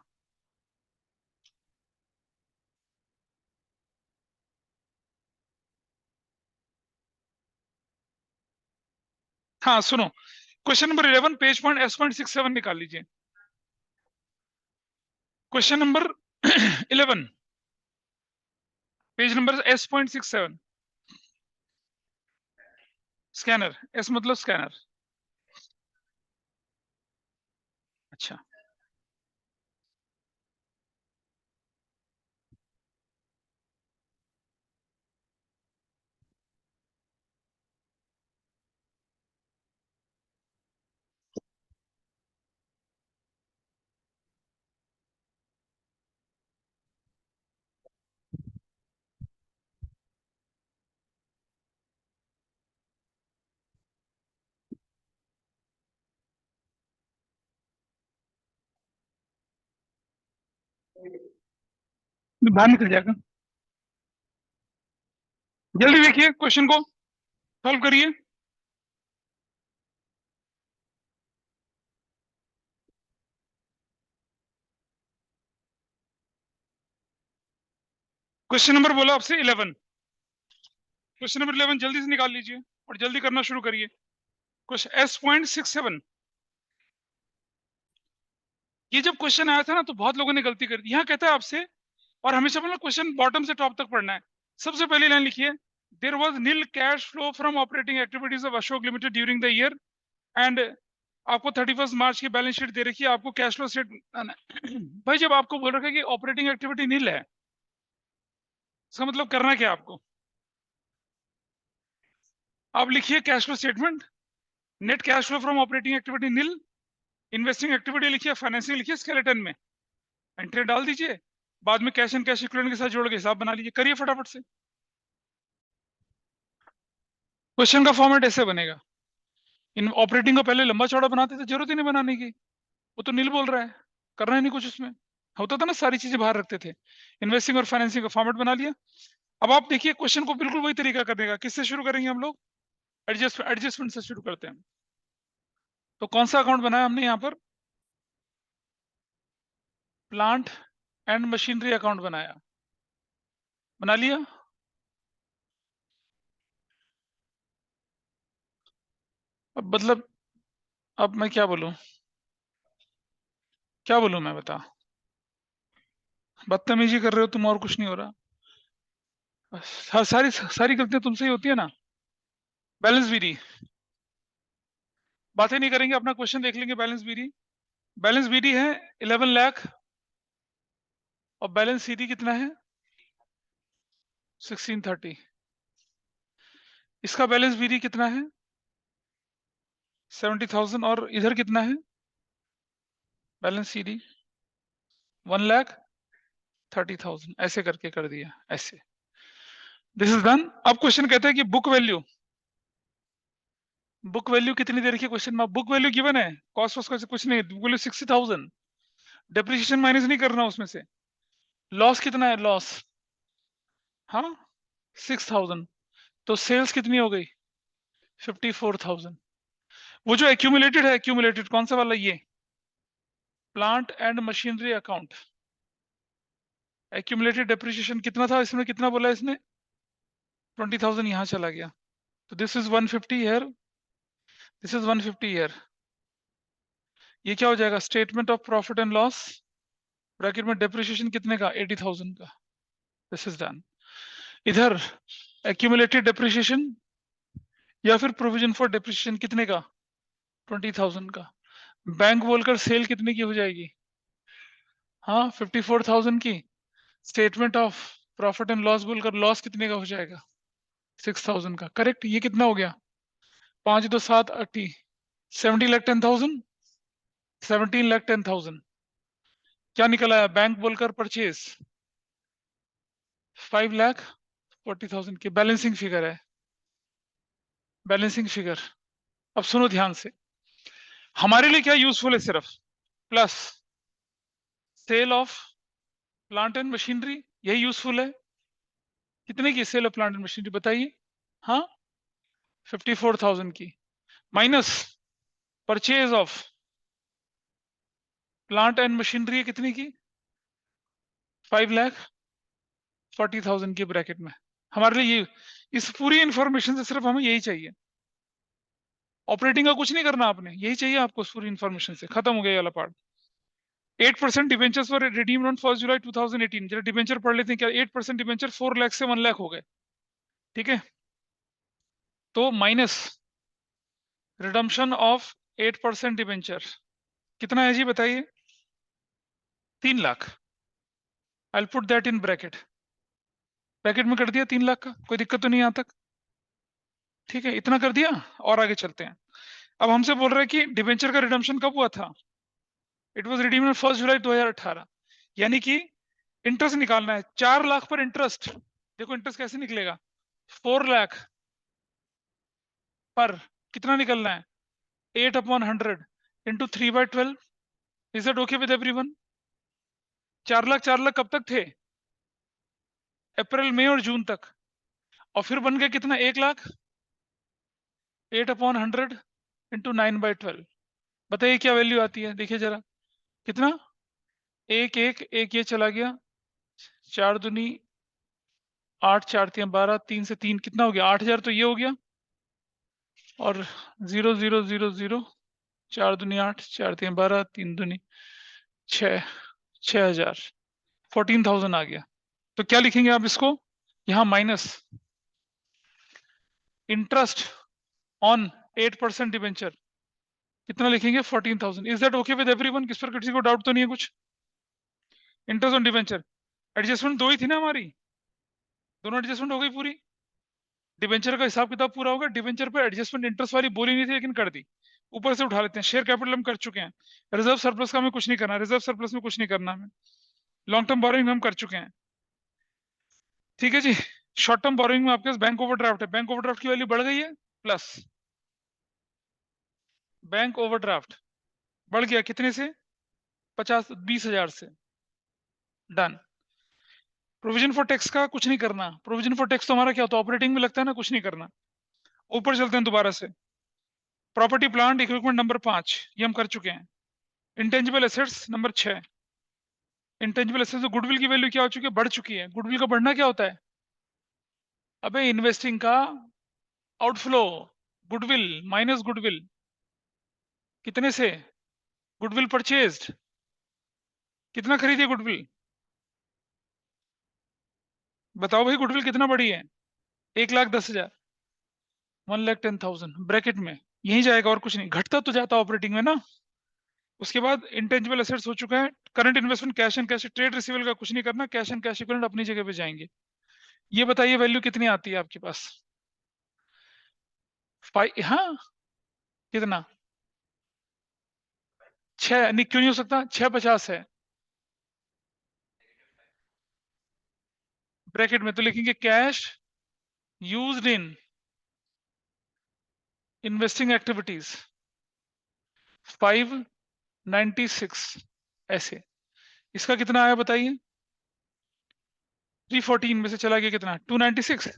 हाँ सुनो, question number 11 page point S.67 निकाल लीजिए। Question number 11 page number S.67। Scanner, S मतलब स्कैनर। अच्छा, बाहर निकल जाएगा। जल्दी देखिए क्वेश्चन को, सॉल्व करिए। क्वेश्चन नंबर बोला आपसे 11। क्वेश्चन नंबर 11 जल्दी से निकाल लीजिए और जल्दी करना शुरू करिए। Question S.67। ये जब क्वेश्चन आया था ना तो बहुत लोगों ने गलती कर दी। यहाँ कहता है आपसे, और हमेशा मतलब क्वेश्चन बॉटम से टॉप तक पढ़ना है। सबसे पहली लाइन लिखिए, there was nil cash flow from operating activities of Ashok limited during the year end आपको 31 मार्च की बैलेंस शीट दे रखी है, आपको कैश फ्लो स्टेट भाई जब आपको बोल रखा है कि ऑपरेटिंग एक्टिविटी नील है, इसका मतलब करना क्या आपको? आप लिखिए cash flow statement, net cash flow from operating activity nil, investing activity लिखिए, फाइनेंसिंग लिखिए, स्केलेटन में एंट्री डाल दीजिए, बाद में कैश एंड कैश इक्विवेलेंट के साथ जोड़ के हिसाब बना लीजिए, करिए फटाफट से। क्वेश्चन का फॉर्मेट ऐसे बनेगा, इन ऑपरेटिंग को पहले लंबा चौड़ा बनाते थे, जरूरत ही नहीं बनाने की, वो तो नील बोल रहा है, करना ही नहीं कुछ उसमें, होता था ना, सारी चीजें बाहर रखते थे। इन्वेस्टिंग और फाइनेंसिंग का फॉर्मेट बना लिया। अब आप देखिए क्वेश्चन को बिल्कुल वही तरीका करने का, किससे शुरू करेंगे हम लोग? एडजस्टमेंट से शुरू करते हैं। तो कौन सा अकाउंट बनाया हमने यहाँ पर? प्लांट एंड मशीनरी अकाउंट बनाया, बना लिया। अब मतलब अब मैं क्या बोलूं, क्या बोलूं मैं, बता। बदतमीजी कर रहे हो तुम और कुछ नहीं हो रहा। सारी सारी गलतियां तुमसे ही होती है ना। बैलेंस बीडी, बातें नहीं करेंगे, अपना क्वेश्चन देख लेंगे। बैलेंस बीडी, बैलेंस बीडी है 11 लाख और बैलेंस सीडी कितना है 1630। इसका बैलेंस बीडी कितना है 70,000 और इधर कितना है बैलेंस सीडी 1,30,000, ऐसे करके कर दिया ऐसे। This is done. अब क्वेश्चन कहते हैं कि बुक वैल्यू, बुक वैल्यू कितनी दे रखी है क्वेश्चन में? बुक वैल्यू गिवन है, कॉस्ट वॉस्ट कुछ नहीं, बुक वैल्यू 60,000, डेप्रिसिएशन माइनस नहीं करना उसमें से। लॉस कितना है, लॉस, हाँ 6,000, तो सेल्स कितनी हो गई 54,000। वो जो एक्यूमुलेटेड है, एक्यूमुलेटेड कौन सा वाला, ये plant and machinery account, accumulated depreciation कितना था इसमें, कितना बोला इसने 20,000, यहां चला गया, तो this is 150 year, this is 150 year. ये क्या हो जाएगा, statement of profit and loss, bracket में डेप्रिसिएशन कितने का 80,000 का, दिस इज डन। इधर एक्यूमुलेटेड डेप्रिसिएशन या फिर प्रोविजन फॉर डेप्रिसिएशन कितने का 20,000 का, बैंक बोलकर सेल कितने की हो जाएगी, हाँ 54,000 की, statement of profit and loss बोलकर लॉस कितने का हो जाएगा 6,000 का, करेक्ट। ये कितना हो गया 5 2 7 80, 70,10,000, 17,10,000। क्या निकल आया, बैंक बोलकर परचेज 5,40,000 की बैलेंसिंग फिगर है, बैलेंसिंग फिगर। अब सुनो ध्यान से, हमारे लिए क्या यूजफुल है, सिर्फ plus sale of plant and machinery, यही यूजफुल है। कितने की sale of plant and machinery बताइए, हाँ 54,000 की, minus purchase of plant and machinery कितनी की 5,40,000 की ब्रैकेट में। हमारे लिए ये, इस पूरी इंफॉर्मेशन से सिर्फ हमें यही चाहिए, ऑपरेटिंग का कुछ नहीं करना आपने, यही चाहिए आपको, पूरी इंफॉर्मेशन से खत्म हो गया ये वाला part. 8% debentures were redeemed on 1 जुलाई 2018, जरा डिबेंचर पढ़ लेते हैं क्या, 8% डिबेंचर 4 लाख से 1 लाख हो गए, ठीक है, तो माइनस रिडम्पशन ऑफ 8% डिबेंचर कितना है जी बताइए 3 lakh. I put that in bracket, bracket में कर दिया 3 लाख का, कोई दिक्कत तो नहीं यहाँ तक, ठीक है, इतना कर दिया। और आगे चलते हैं। अब हमसे बोल रहे हैं कि डिबेंचर का रिडम्पशन कब हुआ था, इट वॉज रिडीम्ड ऑन 1 जुलाई 2018, यानी कि इंटरेस्ट निकालना है 4 लाख पर इंटरेस्ट। देखो इंटरेस्ट कैसे निकलेगा, 4 लाख पर कितना निकलना है 8/100 into 3/12। Is it okay with everyone? 4 lakh कब तक थे, अप्रैल मई और जून तक, और फिर बन गया कितना 1 लाख, 8/100 इंटू 9/12। बताइए क्या वैल्यू आती है, देखिए जरा कितना, एक ये चला गया, 4 दूनी 8, 4 3 12, 3 से 3 कितना हो गया 8,000, तो ये हो गया, और 0 0 0 0, 4 दूनी 8, 4 3 12, 3 दूनी 6, 6,000, 14,000 आ गया। तो क्या लिखेंगे आप इसको, यहाँ माइनस इंटरेस्ट ऑन 8% डिबेंचर कितना लिखेंगे 14,000। Is that okay with everyone? किस पर किसी को डाउट तो नहीं है कुछ? इंटरेस्ट ऑन डिबेंचर एडजस्टमेंट दो ही थी ना हमारी, दोनों एडजस्टमेंट हो गई पूरी। डिबेंचर का हिसाब किताब पूरा होगा, डिबेंचर पे एडजस्टमेंट इंटरेस्ट वाली बोली नहीं थी लेकिन कर दी, ऊपर से उठा लेते हैं। शेयर कैपिटल हम कर चुके हैं, रिजर्व सरप्लस का हमें कुछ नहीं करना, रिजर्व सरप्लस में कुछ नहीं करना हमें। लॉन्ग टर्म बोरोइंग हम कर चुके हैं, ठीक है जी। शॉर्ट टर्म बोरोइंग में आपके पास बैंक ओवरड्राफ्ट है, बैंक ओवरड्राफ्ट की वैल्यू बढ़ गई है प्लस, बैंक ओवरड्राफ्ट बढ़ गया कितने से? 20,000 से। डन। प्रोविजन फॉर टैक्स का कुछ नहीं करना, प्रोविजन फॉर टैक्स तो हमारा क्या होता है, ऑपरेटिंग में लगता है ना, कुछ नहीं करना। ऊपर चलते हैं दोबारा से, प्रॉपर्टी प्लांट इक्विपमेंट नंबर 5 ये हम कर चुके हैं। Intangible assets number 6, intangible assets goodwill की वैल्यू क्या हो चुकी है, बढ़ चुकी है। गुडविल का बढ़ना क्या होता है? अबे इन्वेस्टिंग का आउटफ्लो, गुडविल माइनस गुडविल कितने से? गुडविल परचेज्ड कितना खरीदी गुडविल? बताओ भाई गुडविल कितना बढ़ी है? 1,10,000, 1,10,000 ब्रैकेट में यही जाएगा और कुछ नहीं, घटता तो जाता ऑपरेटिंग में ना। उसके बाद इंटेंजिबल एसेट्स हो चुका है। Current investment cash and cash, trade receivable का कुछ नहीं करना, कैश एंड कैश इक्विवेलेंट अपनी जगह पे जाएंगे। ये बताइए वैल्यू कितनी आती है आपके पास? हाँ कितना? 6 नहीं, क्यों नहीं हो सकता, 650 है ब्रैकेट में, तो लिखेंगे cash used in investing activities 596 ऐसे। इसका कितना आया बताइए? 314 में से चला गया कितना? 296।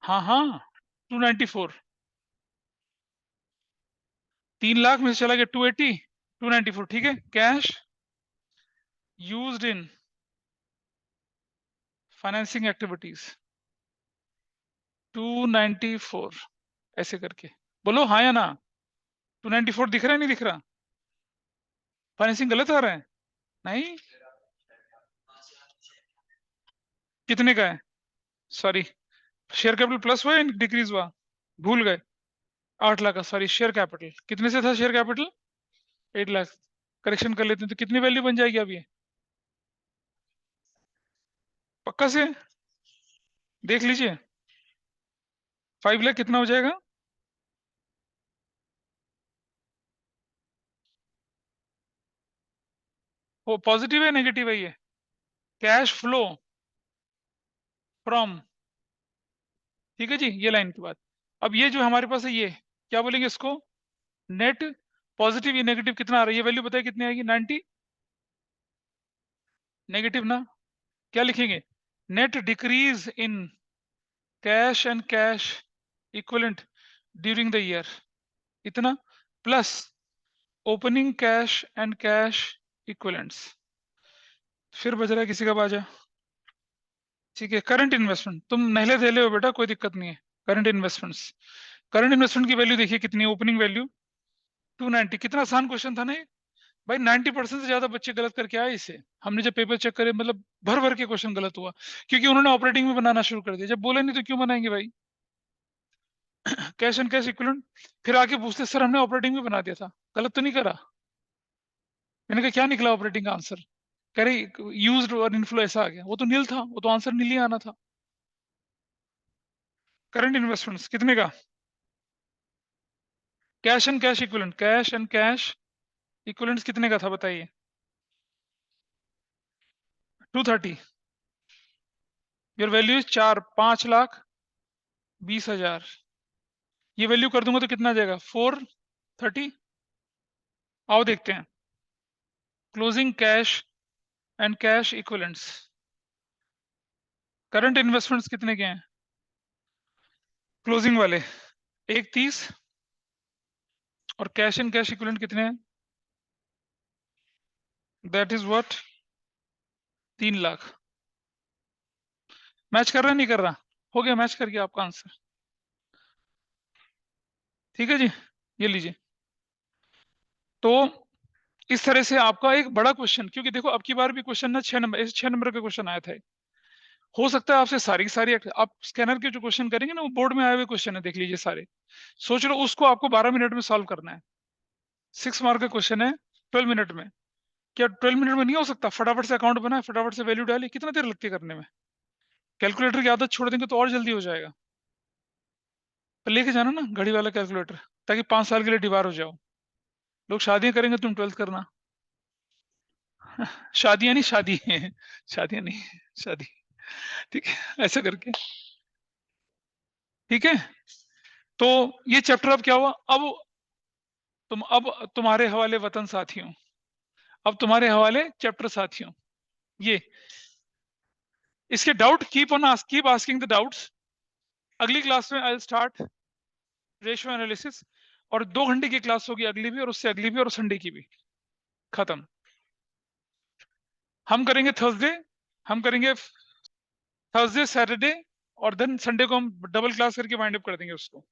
हाँ हाँ 294, 3 लाख में से चला गया 280, 294, ठीक है। Cash used in financing activities 294 ऐसे करके बोलो हाँ या ना। 294 दिख रहा है नहीं दिख रहा? फाइनेंसिंग गलत आ रहा है? नहीं, कितने का है? सॉरी, शेयर कैपिटल प्लस हुआ या डिक्रीज हुआ? भूल गए। 8 लाख का, सॉरी शेयर कैपिटल कितने से था? Share capital 8 lakh. करेक्शन कर लेते हैं तो कितनी वैल्यू बन जाएगी अब ये? पक्का से देख लीजिए, 5 लाख कितना हो जाएगा? वो पॉजिटिव है नेगेटिव है ये? कैश फ्लो फ्रॉम, ठीक है जी, ये लाइन के बाद। अब ये जो हमारे पास है ये क्या बोलेंगे इसको? नेट पॉजिटिव या नेगेटिव कितना आ रहा है? ये वैल्यू बताइए कितनी आएगी? 90 नेगेटिव ना, क्या लिखेंगे? Net decrease in cash and cash equivalent during the year इतना, plus opening cash and cash equivalents. फिर बच रहा है किसी का बाजा, ठीक है। करंट इन्वेस्टमेंट तुम नहले दहले हो बेटा, कोई दिक्कत नहीं है। करंट इन्वेस्टमेंट्स, करंट इन्वेस्टमेंट की वैल्यू देखिए कितनी है, ओपनिंग वैल्यू 290। कितना आसान क्वेश्चन था ना ये भाई, 90% से ज्यादा बच्चे गलत करके आए इसे। हमने जब पेपर चेक करे मतलब भर भर के क्वेश्चन गलत हुआ, क्योंकि उन्होंने ऑपरेटिंग में बनाना शुरू कर दिया। जब बोले नहीं तो क्यों बनाएंगे भाई? कैश एंड कैश इक्विवेलेंट, फिर आके पूछते सर हमने ऑपरेटिंग में बना दिया था, गलत तो नहीं करा? मैंने कहा क्या निकला ऑपरेटिंग का आंसर? कह रही यूज्ड और इनफ्लो ऐसा आ गया, वो तो नील था, वो तो आंसर नील ही आना था। करंट इन्वेस्टमेंट्स कितने का? Cash and cash equivalent, cash and cash equivalents कितने का था बताइए? 230। Your value is 5,20,000। ये वैल्यू कर दूंगा तो कितना आ जाएगा? 430। आओ देखते हैं। Closing cash and cash equivalents, current investments कितने के हैं क्लोजिंग वाले? 130, और कैश एंड कैश इक्विवेलेंट कितने हैं? That is what, 3 lakh. Match कर रहा है नहीं कर रहा? हो गया मैच कर गया आपका आंसर, ठीक है जी। ये लीजिए। तो इस तरह से आपका एक बड़ा क्वेश्चन, क्योंकि देखो अब की बार भी क्वेश्चन ना 6 नंबर, ऐसे 6 नंबर का क्वेश्चन आया था। हो सकता है आपसे सारी की सारी आप स्कैनर के जो क्वेश्चन करेंगे ना, वो बोर्ड में आए हुए क्वेश्चन है, देख लीजिए सारे। सोच लो उसको आपको 12 मिनट में सॉल्व करना है। 6 मार्क का क्वेश्चन है 12 मिनट में। क्या 12 मिनट में नहीं हो सकता? फटाफट से अकाउंट बनाए, फटाफट से वैल्यू डाली, कितना देर लगती है करने में? कैलकुलेटर की आदत छोड़ देंगे तो और जल्दी हो जाएगा। तो लेके जाना ना घड़ी वाला कैलकुलेटर, ताकि 5 साल के लिए डिबार हो जाओ। लोग शादियां करेंगे, तुम 12th करना। शादियां नहीं, शादी है। शादियां नहीं, शादी। ठीक है, ऐसा करके। ठीक है, तो ये चैप्टर अब क्या हुआ? अब तुम्हारे हवाले वतन साथियों, अब तुम्हारे हवाले चैप्टर साथियों। ये इसके doubt keep asking the doubts. अगली क्लास में I will start ratio analysis, और 2 घंटे की क्लास होगी अगली भी, और उससे अगली भी, और संडे की भी। खत्म। हम करेंगे थर्सडे, हम करेंगे थर्सडे सैटरडे, और देन संडे को हम डबल क्लास करके वाइंड अप कर देंगे उसको।